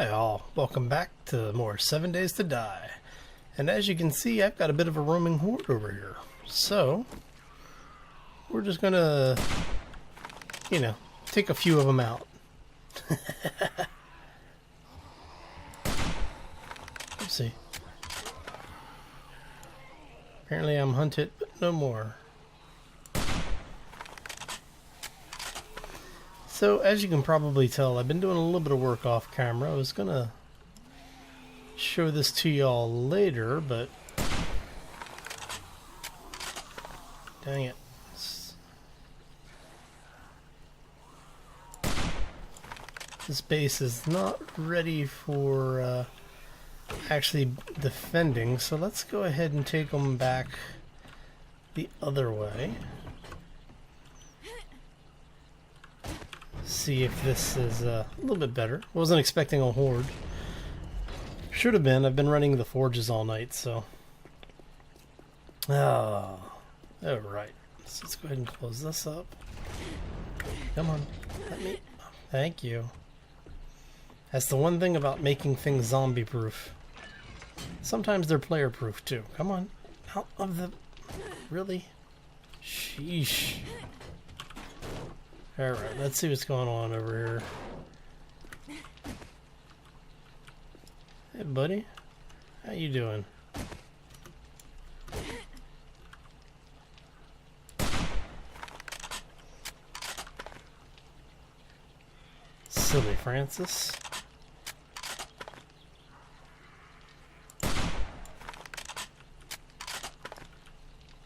Hi all, welcome back to more 7 Days to Die. And as you can see, I've got a bit of a roaming horde over here. So, we're just gonna, take a few of them out. Let's see. Apparently I'm hunted, but no more. So, as you can probably tell, I've been doing a little bit of work off camera. I was gonna show this to y'all later, but dang it. This base is not ready for actually defending, so let's go ahead and take them back the other way. See if this is a little bit better. Wasn't expecting a horde. Should have been. I've been running the forges all night, so. Oh, alright. So let's go ahead and close this up. Come on. Let me. Thank you. That's the one thing about making things zombie proof. Sometimes they're player proof too. Come on. Out of the. Really? Sheesh. Alright, let's see what's going on over here. Hey buddy, how you doing? Silly Francis.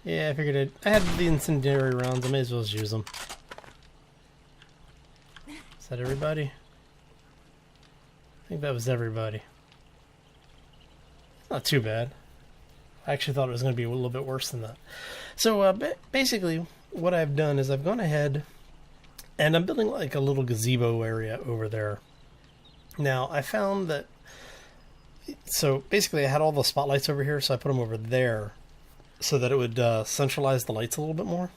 Yeah, I figured I had the incendiary rounds, I may as well just use them. Is that everybody? I think that was everybody. Not too bad. I actually thought it was going to be a little bit worse than that. So basically what I've done is I've gone ahead and I'm building like a little gazebo area over there. Now I found that, so basically I had all the spotlights over here, so I put them over there so that it would centralize the lights a little bit more.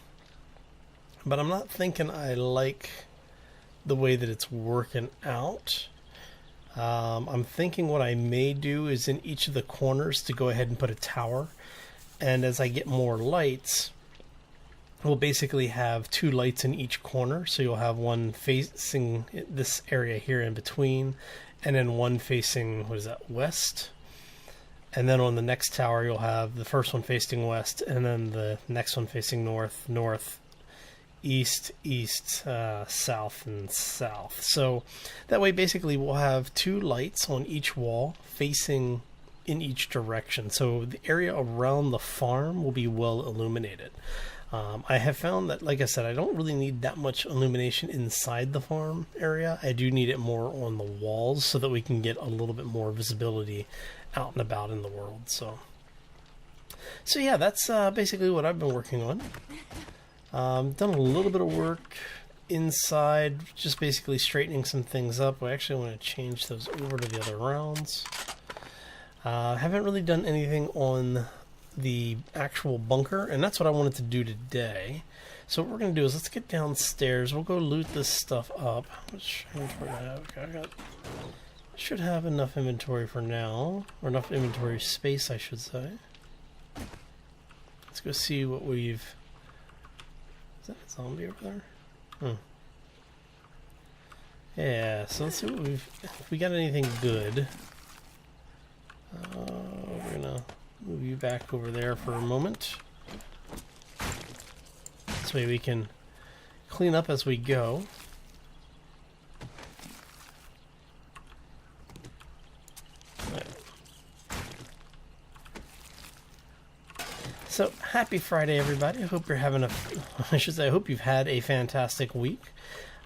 But I'm not thinking I like the way that it's working out. I'm thinking what I may do is in each of the corners to go ahead and put a tower, and as I get more lights, we'll basically have 2 lights in each corner, so you'll have one facing this area here in between, and then one facing, what is that, west, and then on the next tower you'll have the first one facing west, and then the next one facing north, north, east, east, south, and south. So that way basically we'll have 2 lights on each wall facing in each direction. So the area around the farm will be well illuminated. I have found that, like I said, I don't really need that much illumination inside the farm area. I do need it more on the walls so that we can get a little bit more visibility out and about in the world. So yeah, that's basically what I've been working on. Done a little bit of work inside, just basically straightening some things up. I actually want to change those over to the other rounds. Haven't really done anything on the actual bunker, and that's what I wanted to do today. So what we're going to do is let's get downstairs. We'll go loot this stuff up. How much inventory do I have? Okay, I should have enough inventory for now, or enough inventory space, I should say. Let's go see what we've... Is that a zombie over there? Yeah, so let's see what if we got anything good. We're gonna move you back over there for a moment. This way we can clean up as we go. So, happy Friday, everybody. I hope you're having I hope you've had a fantastic week.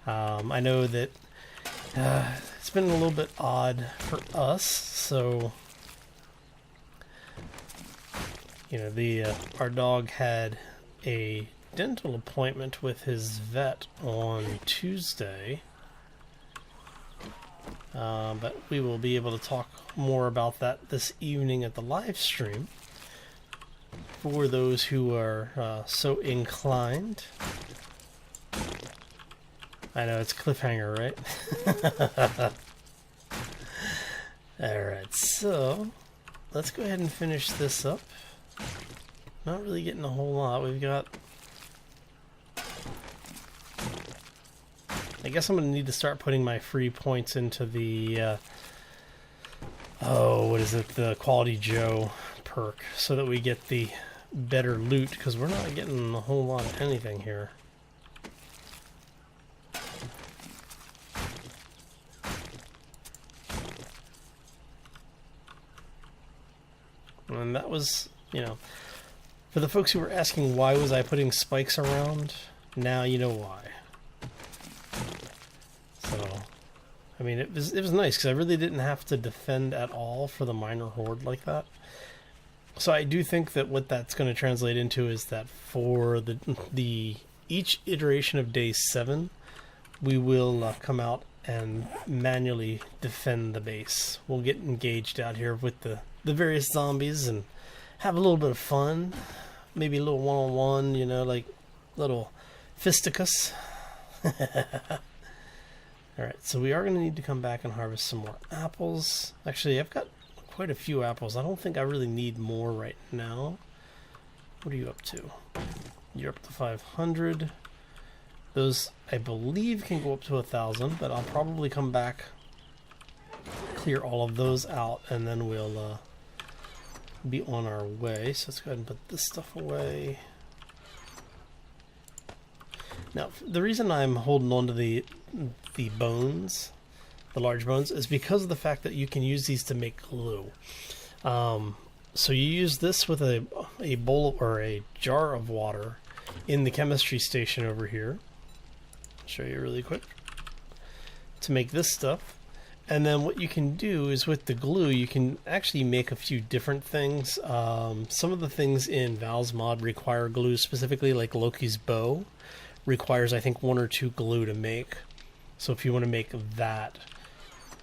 I know that it's been a little bit odd for us, so, our dog had a dental appointment with his vet on Tuesday, but we will be able to talk more about that this evening at the live stream. For those who are so inclined. I know, it's cliffhanger, right? Alright, so let's go ahead and finish this up. Not really getting a whole lot. We've got... I guess I'm going to need to start putting my free points into the... oh, what is it? The Quality Joe perk, so that we get the better loot, because we're not getting a whole lot of anything here. And that was, you know, for the folks who were asking why was I putting spikes around, now you know why. So, I mean, it was nice because I really didn't have to defend at all for the minor horde like that. So I do think that what that's going to translate into is that for the each iteration of day 7, we will come out and manually defend the base. We'll get engaged out here with the various zombies and have a little bit of fun. Maybe a little one-on-one, you know, like little fisticuffs. Alright, so we are going to need to come back and harvest some more apples. Actually, I've got quite a few apples. I don't think I really need more right now. What are you up to? You're up to 500. Those, I believe, can go up to 1,000, but I'll probably come back, clear all of those out, and then we'll be on our way. So let's go ahead and put this stuff away. Now, the reason I'm holding on to the bones, the large bones, is because of the fact that you can use these to make glue. So you use this with a bowl or a jar of water in the chemistry station over here. I'll show you really quick. To make this stuff. And then what you can do is with the glue, you can actually make a few different things. Some of the things in ValsMod require glue, specifically like Loki's bow requires, I think, 1 or 2 glue to make. So if you want to make that,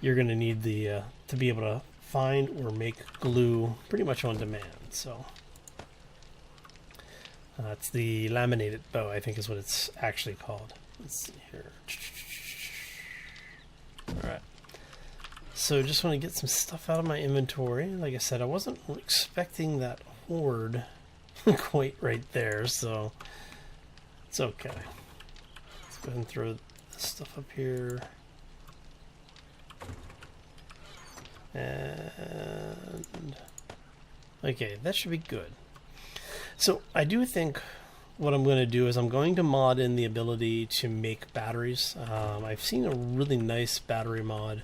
you're going to need the to be able to find or make glue pretty much on demand. So it's the laminated bow, I think is what it's actually called. Let's see here. Alright. So just want to get some stuff out of my inventory. Like I said, I wasn't expecting that horde quite right there, so it's okay. Let's go ahead and throw this stuff up here. And okay, that should be good. So I do think what I'm going to do is I'm going to mod in the ability to make batteries. I've seen a really nice battery mod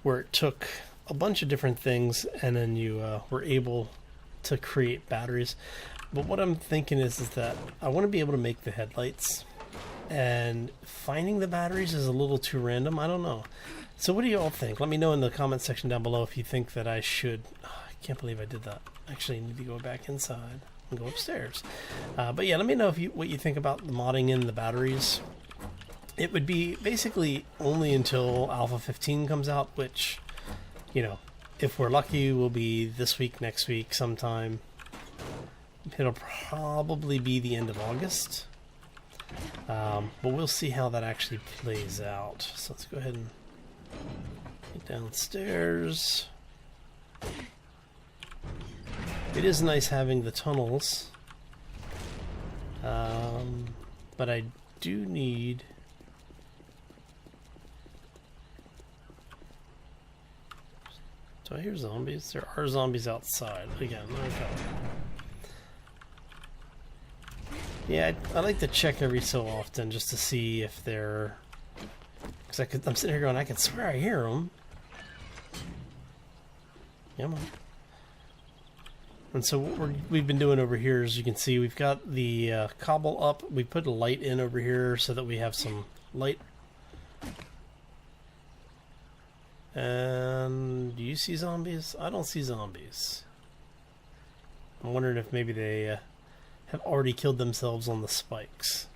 where it took a bunch of different things and then you were able to create batteries. But what I'm thinking is that I want to be able to make the headlights, and finding the batteries is a little too random. I don't know. So what do you all think? Let me know in the comment section down below if you think that I should... Oh, I can't believe I did that. Actually, I need to go back inside and go upstairs. But yeah, let me know if what you think about the modding in the batteries. It would be basically only until Alpha 15 comes out, which, you know, if we're lucky, will be this week, next week, sometime. It'll probably be the end of August. But we'll see how that actually plays out. So let's go ahead and get downstairs. It is nice having the tunnels. But I do need... Do I hear zombies? There are zombies outside. Again, okay. Yeah, I like to check every so often just to see if they're... Because I'm sitting here going, I can swear I hear them. Come on. And so what we've been doing over here, as you can see, we've got the cobble up. We put a light in over here so that we have some light. And do you see zombies? I don't see zombies. I'm wondering if maybe they have already killed themselves on the spikes,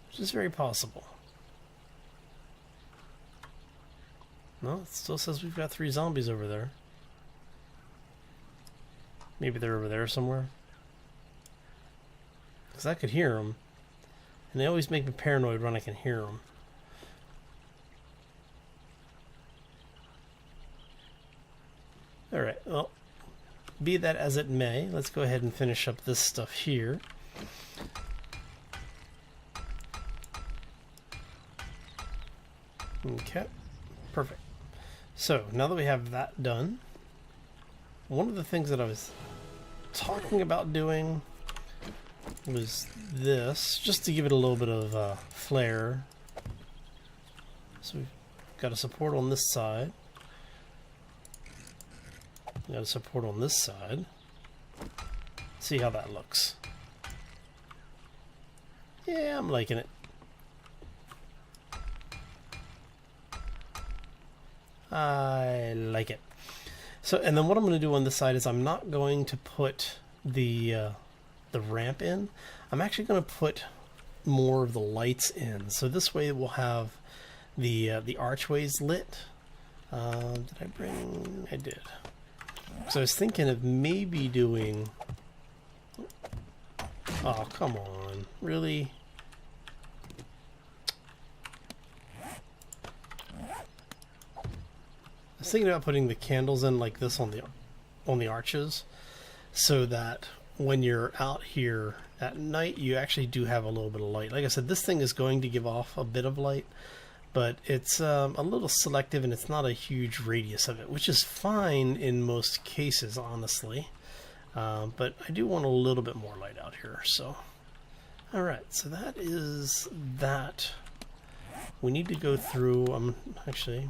which is very possible. No, it still says we've got 3 zombies over there. Maybe they're over there somewhere. Because I could hear them. And they always make me paranoid when I can hear them. Alright, well, be that as it may, let's go ahead and finish up this stuff here. Okay, perfect. So, now that we have that done, one of the things that I was talking about doing was this, just to give it a little bit of flair. So we've got a support on this side. Got a support on this side. See how that looks. Yeah, I'm liking it. I like it. So, and then what I'm going to do on this side is I'm not going to put the ramp in. I'm actually going to put more of the lights in. So this way we'll have the archways lit. Did I bring? I did. So I was thinking of maybe doing... Oh, come on. Really? I was thinking about putting the candles in like this on the arches, so that when you're out here at night, you actually do have a little bit of light. Like I said, this thing is going to give off a bit of light, but it's a little selective, and it's not a huge radius of it, which is fine in most cases, honestly. But I do want a little bit more light out here. So, all right. So that is that. We need to go through. Actually,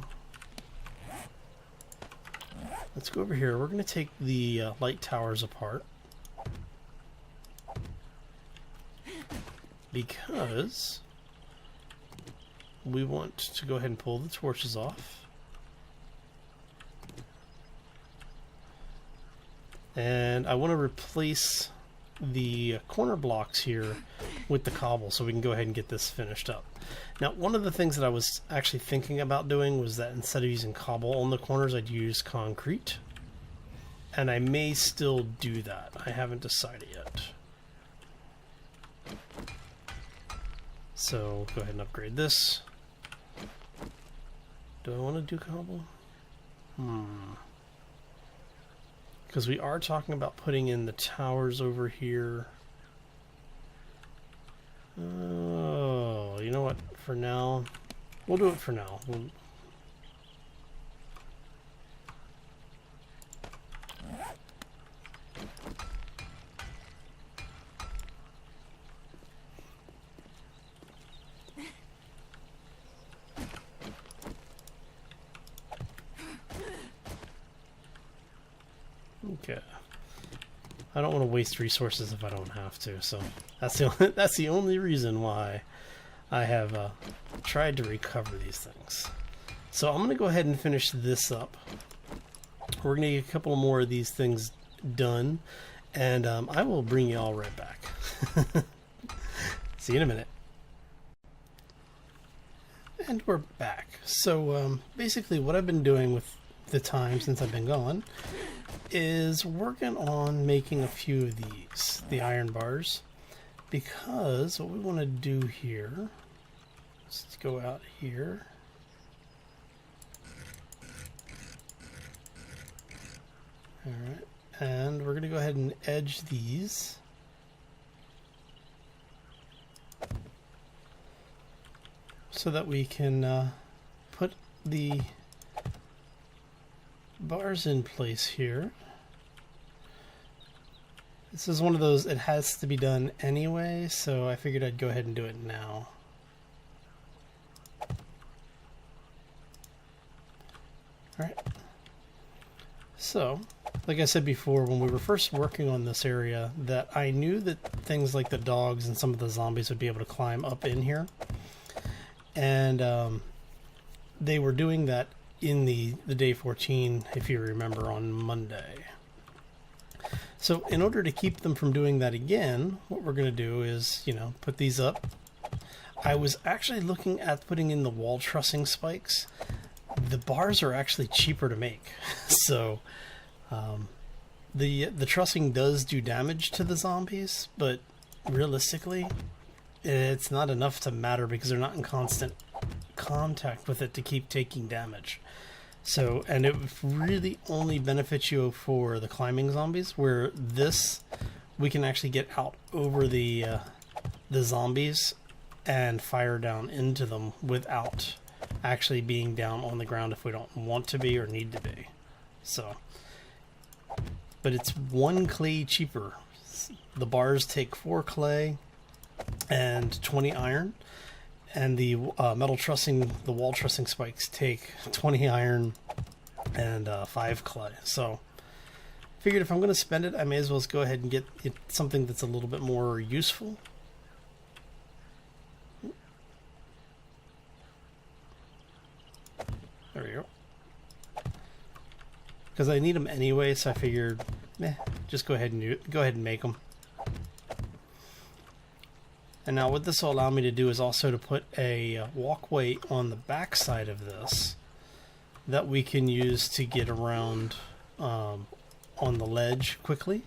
let's go over here. We're going to take the light towers apart, because we want to go ahead and pull the torches off. And I want to replace the corner blocks here with the cobble so we can go ahead and get this finished up. Now, one of the things that I was actually thinking about doing was that instead of using cobble on the corners, I'd use concrete. And I may still do that. I haven't decided yet. So go ahead and upgrade this. Do I want to do cobble? Because we are talking about putting in the towers over here. Oh, you know what? For now, we'll do it for now. Okay. I don't want to waste resources if I don't have to, so that's the only reason why I have tried to recover these things. So I'm going to go ahead and finish this up. We're going to get a couple more of these things done, and I will bring you all right back. See you in a minute. And we're back. So basically what I've been doing with the time since I've been gone is working on making a few of these, the iron bars, because what we want to do here, let's go out here. Alright, and we're going to go ahead and edge these. So that we can put the bars in place here. This is one of those, it has to be done anyway, so I figured I'd go ahead and do it now. Alright. So, like I said before, when we were first working on this area, that I knew that things like the dogs and some of the zombies would be able to climb up in here. And they were doing that in the day 14, if you remember, on Monday. So in order to keep them from doing that again, what we're going to do is, you know, put these up. I was actually looking at putting in the wall trussing spikes. The bars are actually cheaper to make. So the trussing does do damage to the zombies, but realistically, it's not enough to matter because they're not in constant contact with it to keep taking damage. So, and it really only benefits you for the climbing zombies, where this, we can actually get out over the zombies and fire down into them without actually being down on the ground if we don't want to be or need to be. So, but it's 1 clay cheaper. The bars take 4 clay and 20 iron. And the metal trussing, the wall trussing spikes take 20 iron and 5 clay. So, figured if I'm going to spend it, I may as well go ahead and get it something that's a little bit more useful. There we go. Because I need them anyway, so I figured, just go ahead and do it. Go ahead and make them. And now what this will allow me to do is also to put a walkway on the back side of this that we can use to get around on the ledge quickly,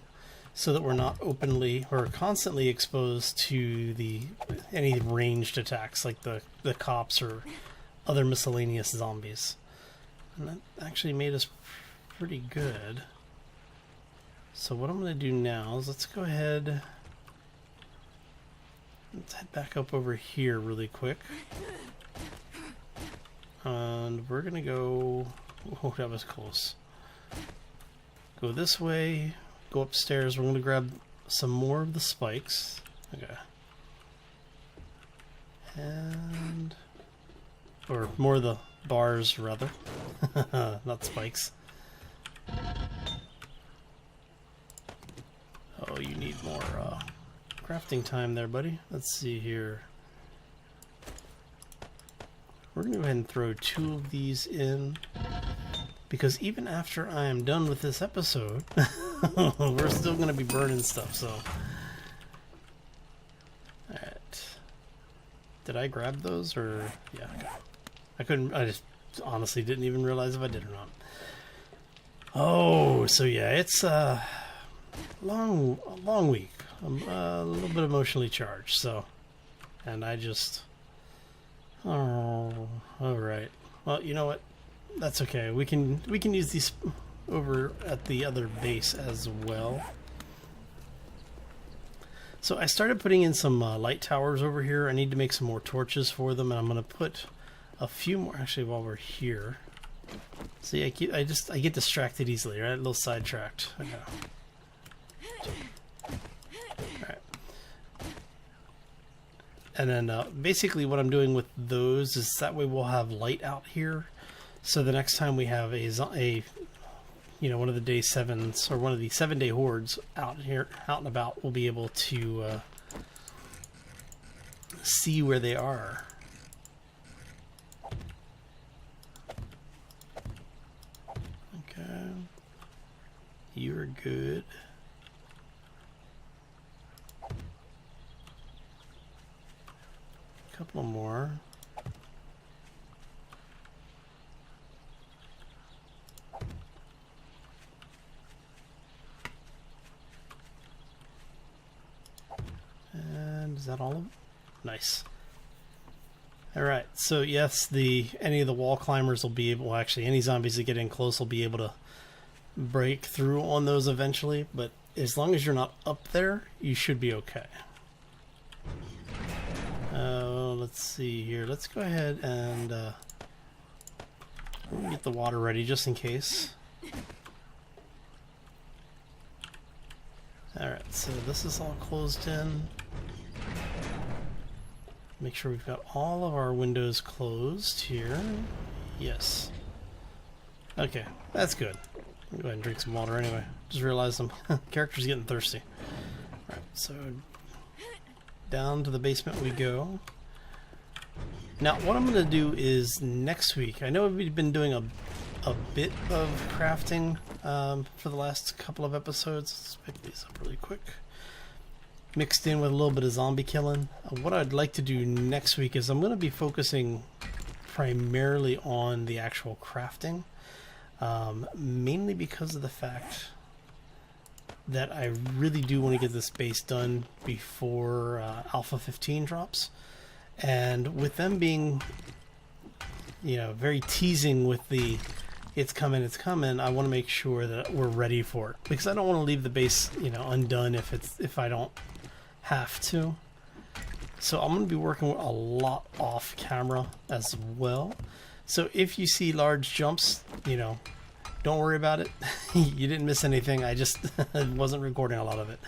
so that we're not openly or constantly exposed to any ranged attacks like the cops or other miscellaneous zombies. And that actually made us pretty good. So what I'm going to do now is let's go ahead... Let's head back up over here really quick. And we're gonna go... Oh, that was close. Go this way, go upstairs. We're gonna grab some more of the spikes. Okay. And... Or more of the bars, rather. Not spikes. Oh, you need more, crafting time there, buddy. Let's see here. We're going to go ahead and throw 2 of these in, because even after I am done with this episode, we're still going to be burning stuff, so. Alright. Did I grab those, or... Yeah, I couldn't... I just honestly didn't even realize if I did or not. Oh, so yeah, it's a long week. I'm a little bit emotionally charged, so, and I just, oh, all right. Well, you know what? That's okay. We can use these over at the other base as well. So I started putting in some light towers over here. I need to make some more torches for them, and I'm going to put a few more actually while we're here. See, I get distracted easily, right? A little sidetracked. I know. And then basically what I'm doing with those is that way we'll have light out here. So the next time we have a one of the day 7s or one of the 7-day hordes out and about, we'll be able to see where they are. Okay. You're good. Couple more. And is that all of them? Nice. Alright, so yes, any of the wall climbers will be able, well, actually any zombies that get in close will be able to break through on those eventually, but as long as you're not up there, you should be okay. Let's see here. Let's go ahead and get the water ready just in case. Alright, so this is all closed in. Make sure we've got all of our windows closed here. Yes. Okay, that's good. I'll go ahead and drink some water anyway. Just realized the character's getting thirsty. Alright, so down to the basement we go. Now, what I'm going to do is next week, I know we've been doing a bit of crafting for the last couple of episodes. Let's pick these up really quick. Mixed in with a little bit of zombie killing. What I'd like to do next week is I'm going to be focusing primarily on the actual crafting, mainly because of the fact that I really do want to get this base done before Alpha 15 drops. And with them being, very teasing with the it's coming, I want to make sure that we're ready for it, because I don't want to leave the base, you know, undone if I don't have to. So I'm going to be working a lot off camera as well. So if you see large jumps, you know, don't worry about it. You didn't miss anything. I just wasn't recording a lot of it.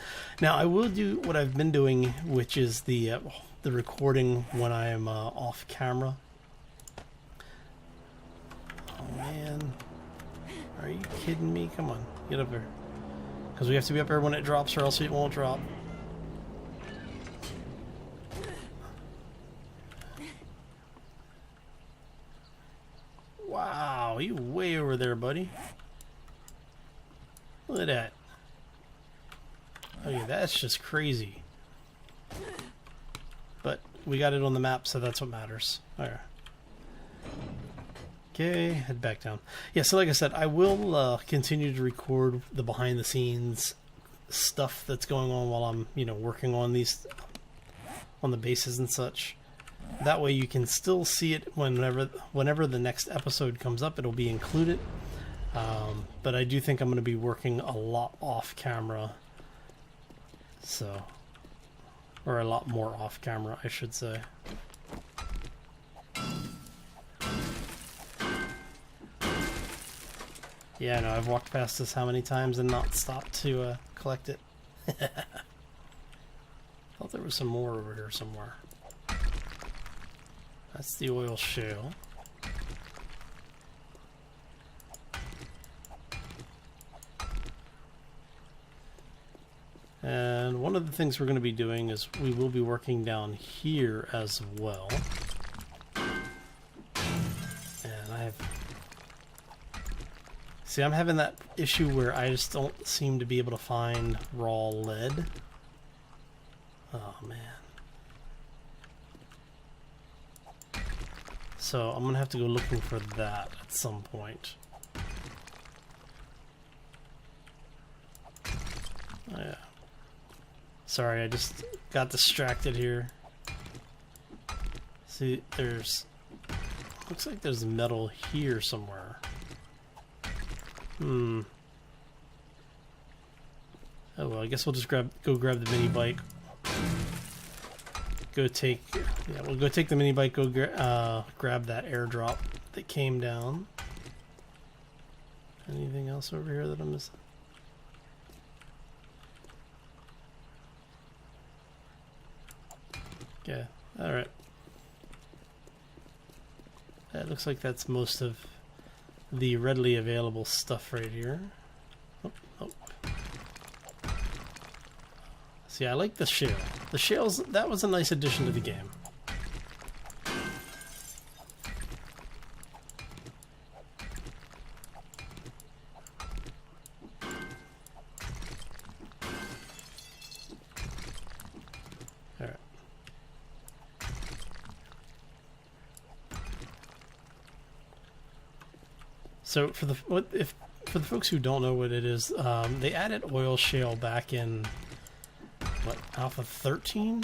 Now I will do what I've been doing, which is the recording when I am off camera. Oh man, are you kidding me? Come on, get up there, because we have to be up there when it drops, or else it won't drop. Wow, you way over there, buddy. Look at that. Okay, that's just crazy. But we got it on the map, so that's what matters. Alright. Okay, head back down. Yeah, so like I said, I will continue to record the behind the scenes stuff that's going on while I'm, you know, working on these, on the bases and such. That way you can still see it whenever the next episode comes up. It'll be included. But I do think I'm going to be working a lot off camera. So, or a lot more off camera, I should say. Yeah, I know, I've walked past this how many times and not stopped to collect it. Thought there was some more over here somewhere. That's the oil shale. And one of the things we're going to be doing is we will be working down here as well. And I have... See, I'm having that issue where I just don't seem to be able to find raw lead. Oh, man. So I'm going to have to go looking for that at some point. Oh, yeah. Sorry, I just got distracted here. See, there's... Looks like there's metal here somewhere. Oh well, I guess we'll just go grab the mini bike. We'll go take the mini bike, go grab that airdrop that came down. Anything else over here that I'm missing? Okay, alright. That looks like that's most of the readily available stuff right here. Oh. See, I like the shale. The shales, that was a nice addition to the game. Alright. So for the folks who don't know what it is, they added oil shale back in what, Alpha 13?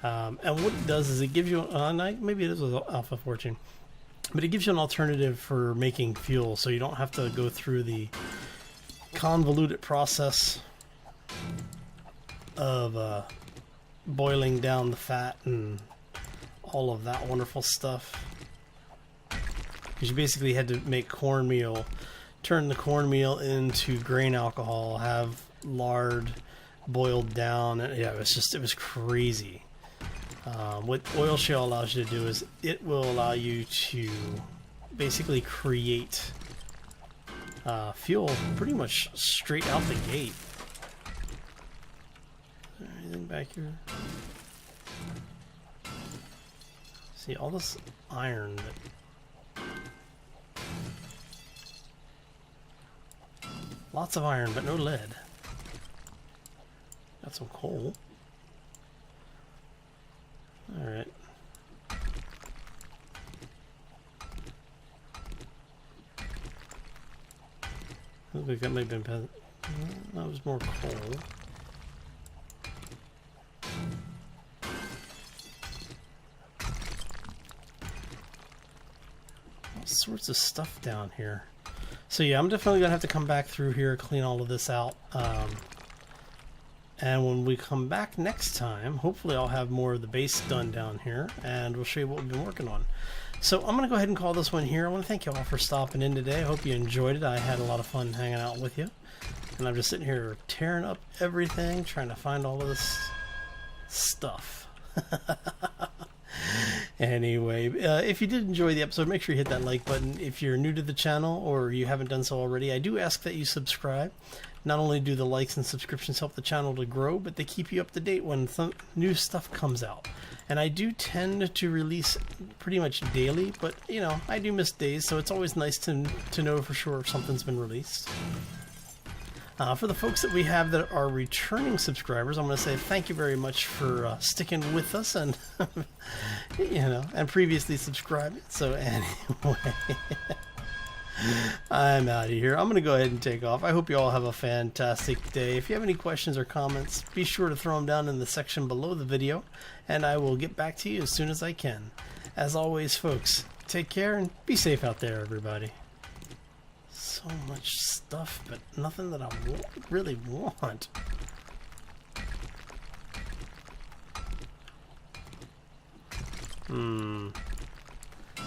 And what it does is it gives you maybe it is Alpha 14, but it gives you an alternative for making fuel, so you don't have to go through the convoluted process of boiling down the fat and all of that wonderful stuff. Because you basically had to make cornmeal, turn the cornmeal into grain alcohol, have lard boiled down, and yeah, it was crazy. What oil shale allows you to do is it will allow you to basically create fuel pretty much straight out the gate. Is there anything back here? See, all this iron that... Lots of iron, but no lead. Got some coal. Alright. Looks like that might have been... That was more coal. all sorts of stuff down here. So yeah, I'm definitely gonna have to come back through here, clean all of this out. And when we come back next time, hopefully I'll have more of the base done down here, and we'll show you what we've been working on. So I'm going to go ahead and call this one here. I want to thank you all for stopping in today. I hope you enjoyed it. I had a lot of fun hanging out with you. And I'm just sitting here tearing up everything, trying to find all of this stuff. Anyway, if you did enjoy the episode, make sure you hit that like button. If you're new to the channel or you haven't done so already, I do ask that you subscribe. Not only do the likes and subscriptions help the channel to grow, but they keep you up to date when new stuff comes out. And I do tend to release pretty much daily, but you know, I do miss days, so it's always nice to know for sure if something's been released. For the folks that we have that are returning subscribers, I'm going to say thank you very much for sticking with us and you know, and previously subscribed. So anyway, I'm out of here. I'm going to go ahead and take off. I hope you all have a fantastic day. If you have any questions or comments, be sure to throw them down in the section below the video, and I will get back to you as soon as I can. As always, folks, take care and be safe out there, everybody. So much stuff, but nothing that I really want.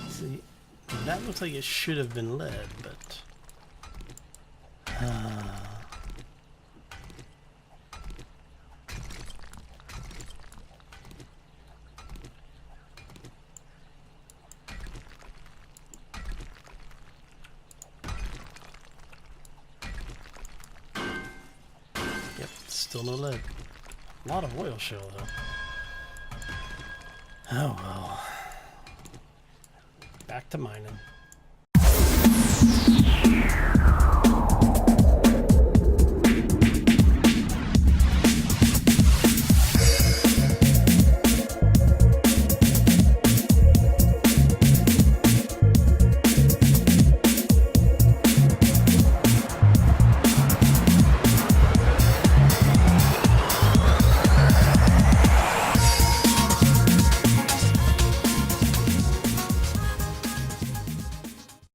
See, that looks like it should have been lead, but... Yep, still no lead. A lot of oil shell, though. Oh well. Back to mining.